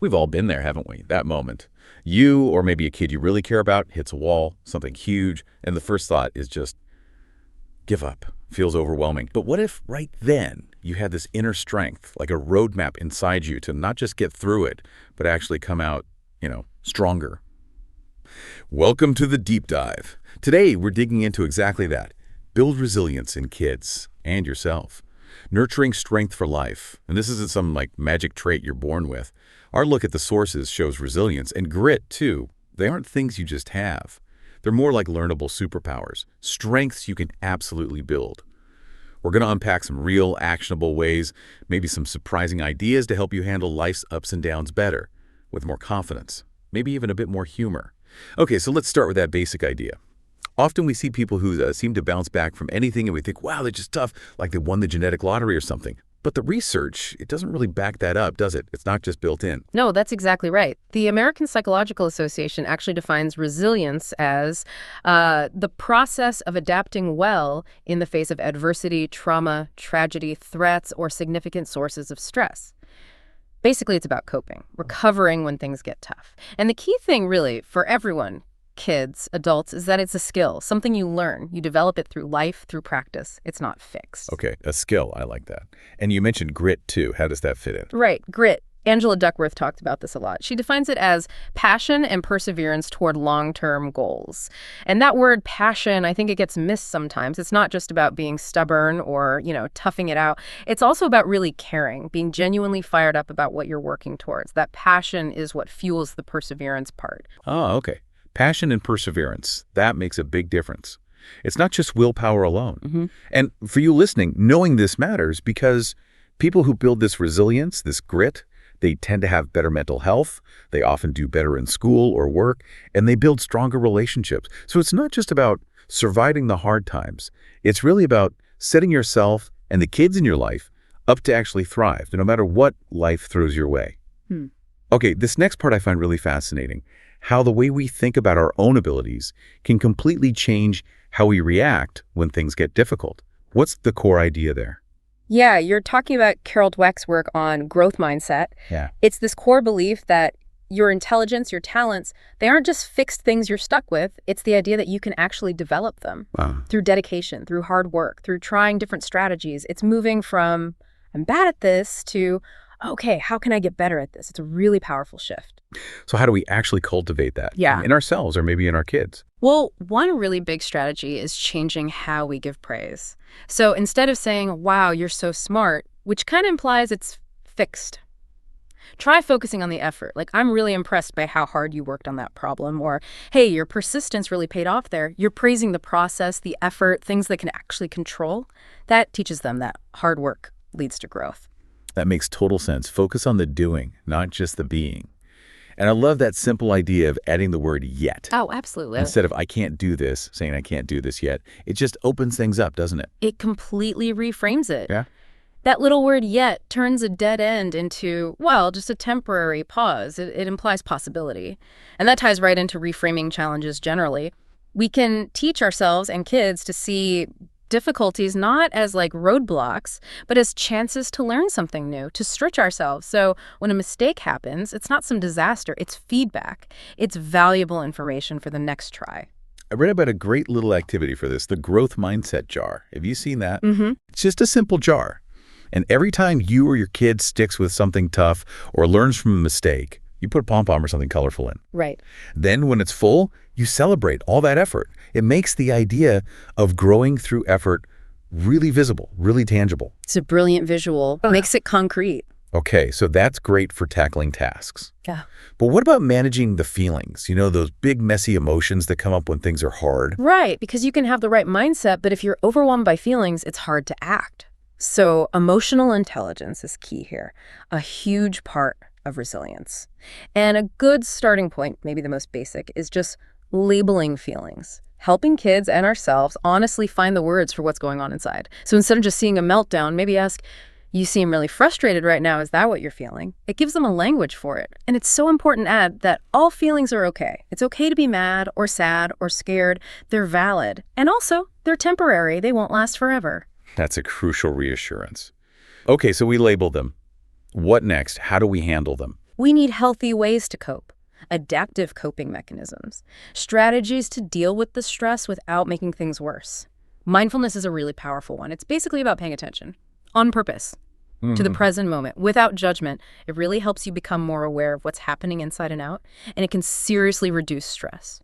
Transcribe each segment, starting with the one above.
We've all been there, haven't we? That moment. You, or maybe a kid you really care about, hits a wall, something huge, and the first thought is just, give up. Feels overwhelming. But what if right then you had this inner strength, like a roadmap inside you to not just get through it, but actually come out, stronger? Welcome to the Deep Dive. Today, we're digging into exactly that. Build resilience in kids and yourself. Nurturing strength for life. And this isn't some magic trait you're born with. Our look at the sources shows resilience and grit, too. They aren't things you just have. They're more like learnable superpowers, strengths you can absolutely build. We're going to unpack some real, actionable ways, maybe some surprising ideas to help you handle life's ups and downs better, with more confidence, maybe even a bit more humor. Okay, so let's start with that basic idea. Often we see people who seem to bounce back from anything and we think, wow, they're just tough, like they won the genetic lottery or something. But the research, it doesn't really back that up, does it? It's not just built in. No, that's exactly right. The American Psychological Association actually defines resilience as the process of adapting well in the face of adversity, trauma, tragedy, threats, or significant sources of stress. Basically, it's about coping, recovering when things get tough. And the key thing, really, for everyone, kids, adults, is that it's a skill, something you learn. You develop it through life, through practice. It's not fixed. Okay, a skill. I like that. And you mentioned grit, too. How does that fit in? Right, grit. Angela Duckworth talked about this a lot. She defines it as passion and perseverance toward long-term goals. And that word passion, I think it gets missed sometimes. It's not just about being stubborn or, toughing it out. It's also about really caring, being genuinely fired up about what you're working towards. That passion is what fuels the perseverance part. Oh, okay. Passion and perseverance. That makes a big difference. It's not just willpower alone. Mm-hmm. And for you listening, knowing this matters because people who build this resilience, this grit, they tend to have better mental health, they often do better in school or work, and they build stronger relationships. So it's not just about surviving the hard times. It's really about setting yourself and the kids in your life up to actually thrive, no matter what life throws your way. Okay, this next part I find really fascinating, how the way we think about our own abilities can completely change how we react when things get difficult. What's the core idea there? Yeah, you're talking about Carol Dweck's work on growth mindset. Yeah. It's this core belief that your intelligence, your talents, they aren't just fixed things you're stuck with. It's the idea that you can actually develop them through dedication, through hard work, through trying different strategies. It's moving from, I'm bad at this, to, okay, how can I get better at this? It's a really powerful shift. So how do we actually cultivate that? Yeah. In ourselves or maybe in our kids? Well, one really big strategy is changing how we give praise. So instead of saying, wow, you're so smart, which kind of implies it's fixed, try focusing on the effort. Like, I'm really impressed by how hard you worked on that problem. Or, hey, your persistence really paid off there. You're praising the process, the effort, things they can actually control. That teaches them that hard work leads to growth. That makes total sense. Focus on the doing, not just the being. And I love that simple idea of adding the word yet. Oh, absolutely. Instead of I can't do this, saying I can't do this yet. It just opens things up, doesn't it? It completely reframes it. Yeah. That little word yet turns a dead end into, well, just a temporary pause. It implies possibility. And that ties right into reframing challenges generally. We can teach ourselves and kids to see difficulties not as roadblocks, but as chances to learn something new, to stretch ourselves. So when a mistake happens, it's not some disaster, it's feedback. It's valuable information for the next try. I read about a great little activity for this, the growth mindset jar. Have you seen that? Mm-hmm. It's just a simple jar. And every time you or your kid sticks with something tough or learns from a mistake, you put a pom-pom or something colorful in. Right. Then when it's full, you celebrate all that effort. It makes the idea of growing through effort really visible, really tangible. It's a brilliant visual. Makes it concrete. Okay, so that's great for tackling tasks. Yeah. But what about managing the feelings? Those big, messy emotions that come up when things are hard? Right, because you can have the right mindset, but if you're overwhelmed by feelings, it's hard to act. So emotional intelligence is key here, a huge part of resilience. And a good starting point, maybe the most basic, is just labeling feelings, helping kids and ourselves honestly find the words for what's going on inside. So instead of just seeing a meltdown, maybe ask, you seem really frustrated right now. Is that what you're feeling? It gives them a language for it. And it's so important to add that all feelings are okay. It's okay to be mad or sad or scared. They're valid. And also, they're temporary. They won't last forever. That's a crucial reassurance. Okay, so we label them. What next? How do we handle them? We need healthy ways to cope, adaptive coping mechanisms, strategies to deal with the stress without making things worse. Mindfulness is a really powerful one. It's basically about paying attention on purpose to the present moment without judgment. It really helps you become more aware of what's happening inside and out, and it can seriously reduce stress.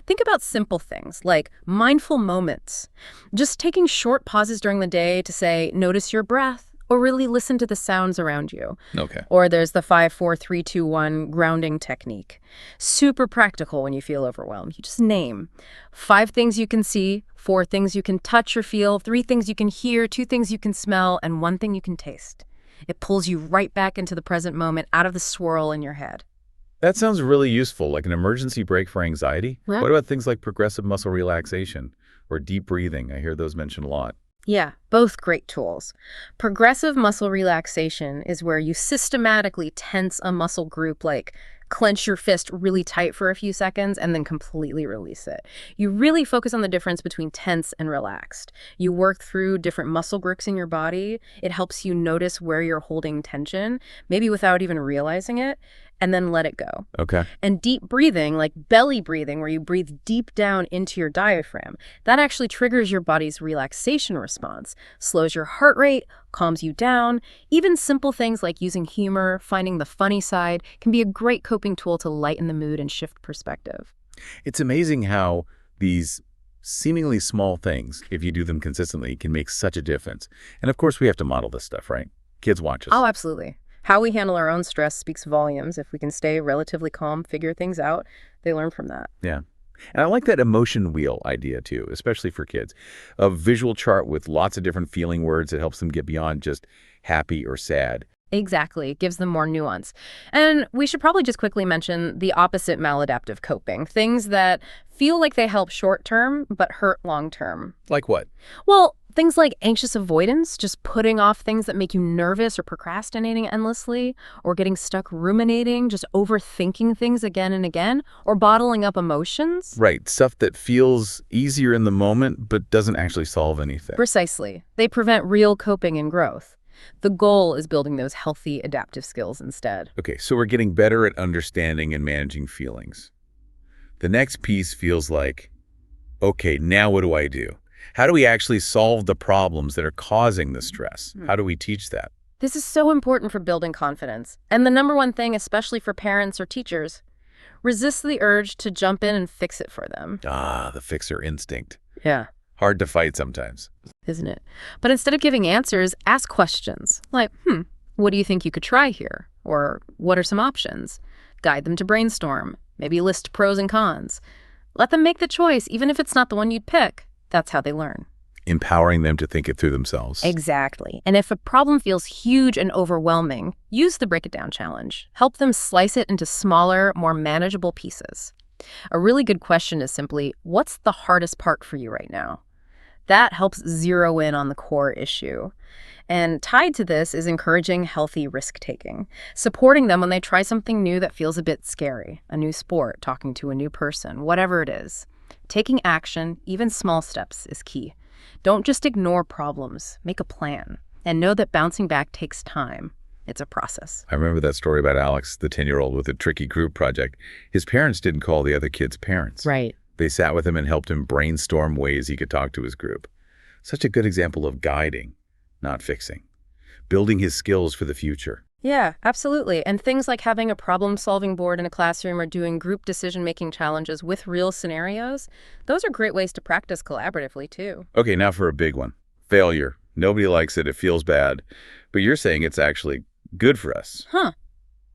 Think about simple things like mindful moments, just taking short pauses during the day to say, notice your breath, or really listen to the sounds around you. Okay. Or there's the 5, 4, 3, 2, 1 grounding technique. Super practical when you feel overwhelmed. You just name 5 things you can see, 4 things you can touch or feel, 3 things you can hear, 2 things you can smell, and 1 thing you can taste. It pulls you right back into the present moment, out of the swirl in your head. That sounds really useful, like an emergency brake for anxiety. Yeah. What about things like progressive muscle relaxation or deep breathing? I hear those mentioned a lot. Yeah, both great tools. Progressive muscle relaxation is where you systematically tense a muscle group, like clench your fist really tight for a few seconds and then completely release it. You really focus on the difference between tense and relaxed. You work through different muscle groups in your body. It helps you notice where you're holding tension, maybe without even realizing it, and then let it go. Okay. And deep breathing, like belly breathing, where you breathe deep down into your diaphragm, that actually triggers your body's relaxation response, slows your heart rate, calms you down. Even simple things like using humor, finding the funny side, can be a great coping tool to lighten the mood and shift perspective. It's amazing how these seemingly small things, if you do them consistently, can make such a difference. And of course, we have to model this stuff, right? Kids watch us. Oh, absolutely. How we handle our own stress speaks volumes. If we can stay relatively calm, figure things out, they learn from that. Yeah. And I like that emotion wheel idea too, especially for kids. A visual chart with lots of different feeling words that helps them get beyond just happy or sad. Exactly. It gives them more nuance. And we should probably just quickly mention the opposite maladaptive coping, things that feel like they help short-term but hurt long-term. Like what? Well, things like anxious avoidance, just putting off things that make you nervous or procrastinating endlessly, or getting stuck ruminating, just overthinking things again and again, or bottling up emotions. Right. Stuff that feels easier in the moment but doesn't actually solve anything. Precisely. They prevent real coping and growth. The goal is building those healthy adaptive skills instead. Okay, so we're getting better at understanding and managing feelings. The next piece feels like, okay, now what do I do? How do we actually solve the problems that are causing the stress? How do we teach that? This is so important for building confidence. And the number one thing, especially for parents or teachers, resist the urge to jump in and fix it for them. Ah, the fixer instinct. Yeah. Hard to fight sometimes. Isn't it? But instead of giving answers, ask questions like, what do you think you could try here? Or what are some options? Guide them to brainstorm. Maybe list pros and cons. Let them make the choice, even if it's not the one you'd pick. That's how they learn. Empowering them to think it through themselves. Exactly. And if a problem feels huge and overwhelming, use the break it down challenge. Help them slice it into smaller, more manageable pieces. A really good question is simply, what's the hardest part for you right now? That helps zero in on the core issue. And tied to this is encouraging healthy risk-taking, supporting them when they try something new that feels a bit scary, a new sport, talking to a new person, whatever it is. Taking action, even small steps, is key. Don't just ignore problems, make a plan, and know that bouncing back takes time. It's a process. I remember that story about Alex, the 10-year-old with a tricky group project. His parents didn't call the other kids' parents. Right. They sat with him and helped him brainstorm ways he could talk to his group. Such a good example of guiding, not fixing. Building his skills for the future. Yeah, absolutely. And things like having a problem-solving board in a classroom or doing group decision-making challenges with real scenarios, those are great ways to practice collaboratively, too. Okay, now for a big one. Failure. Nobody likes it. It feels bad. But you're saying it's actually good for us.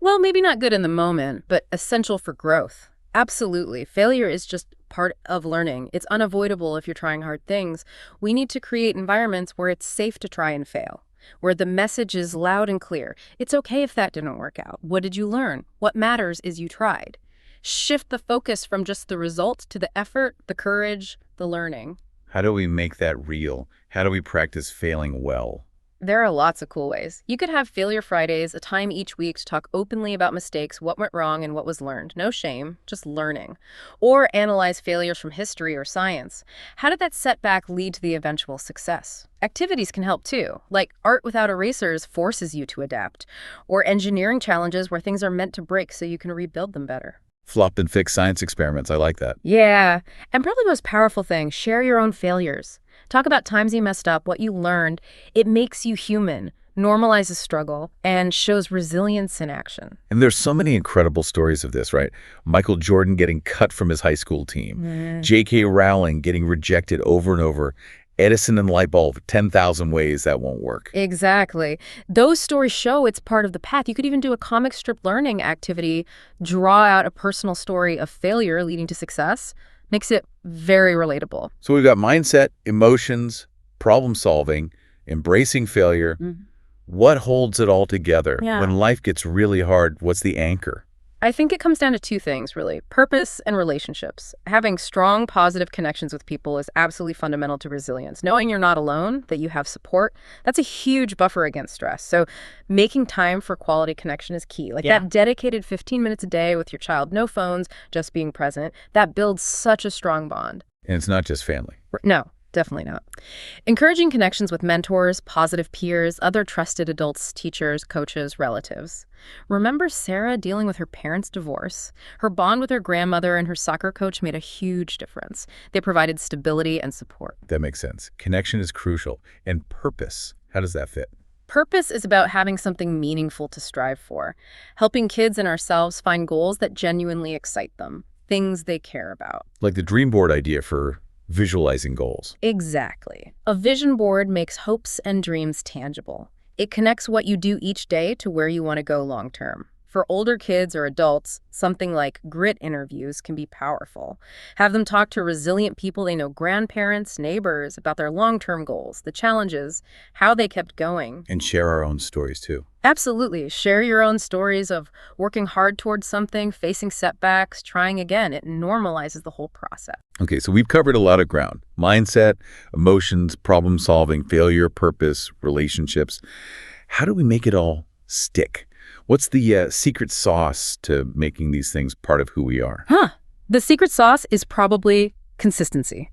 Well, maybe not good in the moment, but essential for growth. Absolutely. Failure is just part of learning. It's unavoidable if you're trying hard things. We need to create environments where it's safe to try and fail, where the message is loud and clear. It's okay if that didn't work out. What did you learn? What matters is you tried. Shift the focus from just the result to the effort, the courage, the learning. How do we make that real? How do we practice failing well? There are lots of cool ways. You could have Failure Fridays, a time each week to talk openly about mistakes, what went wrong, and what was learned. No shame, just learning. Or analyze failures from history or science. How did that setback lead to the eventual success? Activities can help too, like art without erasers forces you to adapt, or engineering challenges where things are meant to break so you can rebuild them better. Flopped and fixed science experiments. I like that. Yeah, and probably the most powerful thing, share your own failures. Talk about times you messed up, what you learned. It makes you human, normalizes struggle, and shows resilience in action. And there's so many incredible stories of this, right? Michael Jordan getting cut from his high school team, J.K. Rowling getting rejected over and over, Edison and light bulb, 10,000 ways that won't work. Exactly. Those stories show it's part of the path. You could even do a comic strip learning activity, draw out a personal story of failure leading to success. Makes it very relatable. So we've got mindset, emotions, problem solving, embracing failure. What holds it all together? Yeah. When life gets really hard, what's the anchor? I think it comes down to two things, really. Purpose and relationships. Having strong, positive connections with people is absolutely fundamental to resilience. Knowing you're not alone, that you have support, that's a huge buffer against stress. So making time for quality connection is key. Like that dedicated 15 minutes a day with your child, no phones, just being present, that builds such a strong bond. And it's not just family. No. Definitely not. Encouraging connections with mentors, positive peers, other trusted adults, teachers, coaches, relatives. Remember Sarah dealing with her parents' divorce? Her bond with her grandmother and her soccer coach made a huge difference. They provided stability and support. That makes sense. Connection is crucial. And purpose, how does that fit? Purpose is about having something meaningful to strive for, helping kids and ourselves find goals that genuinely excite them, things they care about. Like the dream board idea for visualizing goals. Exactly. A vision board makes hopes and dreams tangible. It connects what you do each day to where you want to go long term. For older kids or adults, something like grit interviews can be powerful. Have them talk to resilient people they know, grandparents, neighbors, about their long-term goals, the challenges, how they kept going. And share our own stories too. Absolutely. Share your own stories of working hard towards something, facing setbacks, trying again. It normalizes the whole process. Okay, so we've covered a lot of ground. Mindset, emotions, problem solving, failure, purpose, relationships. How do we make it all stick? What's the secret sauce to making these things part of who we are? The secret sauce is probably consistency.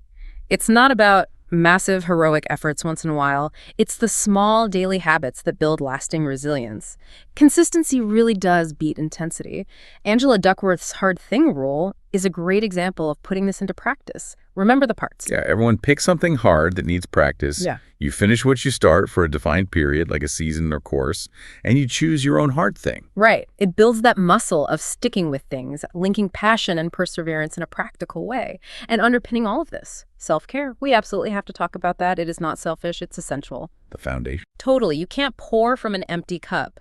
It's not about massive heroic efforts once in a while. It's the small daily habits that build lasting resilience. Consistency really does beat intensity. Angela Duckworth's hard thing rule is a great example of putting this into practice. Remember the parts. Yeah, everyone pick something hard that needs practice. Yeah. You finish what you start for a defined period, like a season or course, and you choose your own hard thing. Right. It builds that muscle of sticking with things, linking passion and perseverance in a practical way. And underpinning all of this, self-care. We absolutely have to talk about that. It is not selfish. It's essential. The foundation. Totally. You can't pour from an empty cup.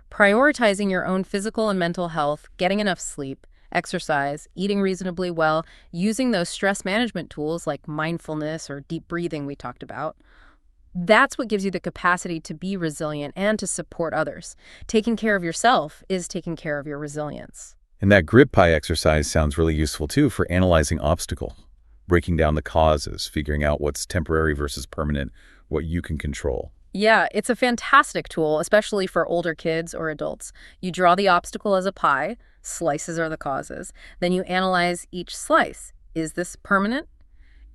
Prioritizing your own physical and mental health, getting enough sleep, exercise, eating reasonably well, using those stress management tools like mindfulness or deep breathing we talked about. That's what gives you the capacity to be resilient and to support others. Taking care of yourself is taking care of your resilience. And that grit pie exercise sounds really useful too for analyzing obstacles, breaking down the causes, figuring out what's temporary versus permanent, what you can control. Yeah, it's a fantastic tool, especially for older kids or adults. You draw the obstacle as a pie, slices are the causes. Then you analyze each slice. Is this permanent?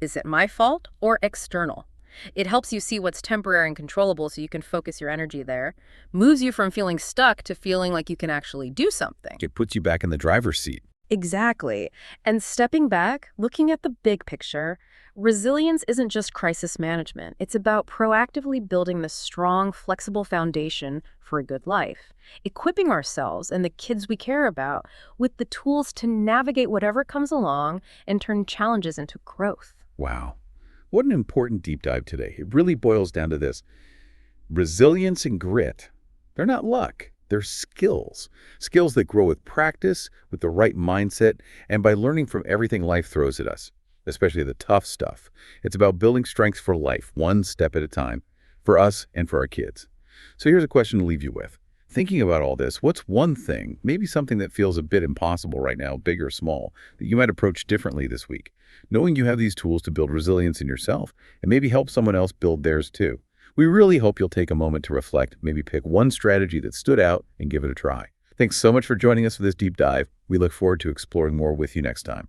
Is it my fault or external? It helps you see what's temporary and controllable so you can focus your energy there. Moves you from feeling stuck to feeling like you can actually do something. It puts you back in the driver's seat. Exactly. And stepping back, looking at the big picture, resilience isn't just crisis management. It's about proactively building the strong, flexible foundation for a good life, equipping ourselves and the kids we care about with the tools to navigate whatever comes along and turn challenges into growth. Wow. What an important deep dive today. It really boils down to this. Resilience and grit, they're not luck. They're skills. Skills that grow with practice, with the right mindset, and by learning from everything life throws at us, especially the tough stuff. It's about building strength for life, one step at a time, for us and for our kids. So here's a question to leave you with. Thinking about all this, what's one thing, maybe something that feels a bit impossible right now, big or small, that you might approach differently this week, knowing you have these tools to build resilience in yourself and maybe help someone else build theirs too? We really hope you'll take a moment to reflect, maybe pick one strategy that stood out and give it a try. Thanks so much for joining us for this deep dive. We look forward to exploring more with you next time.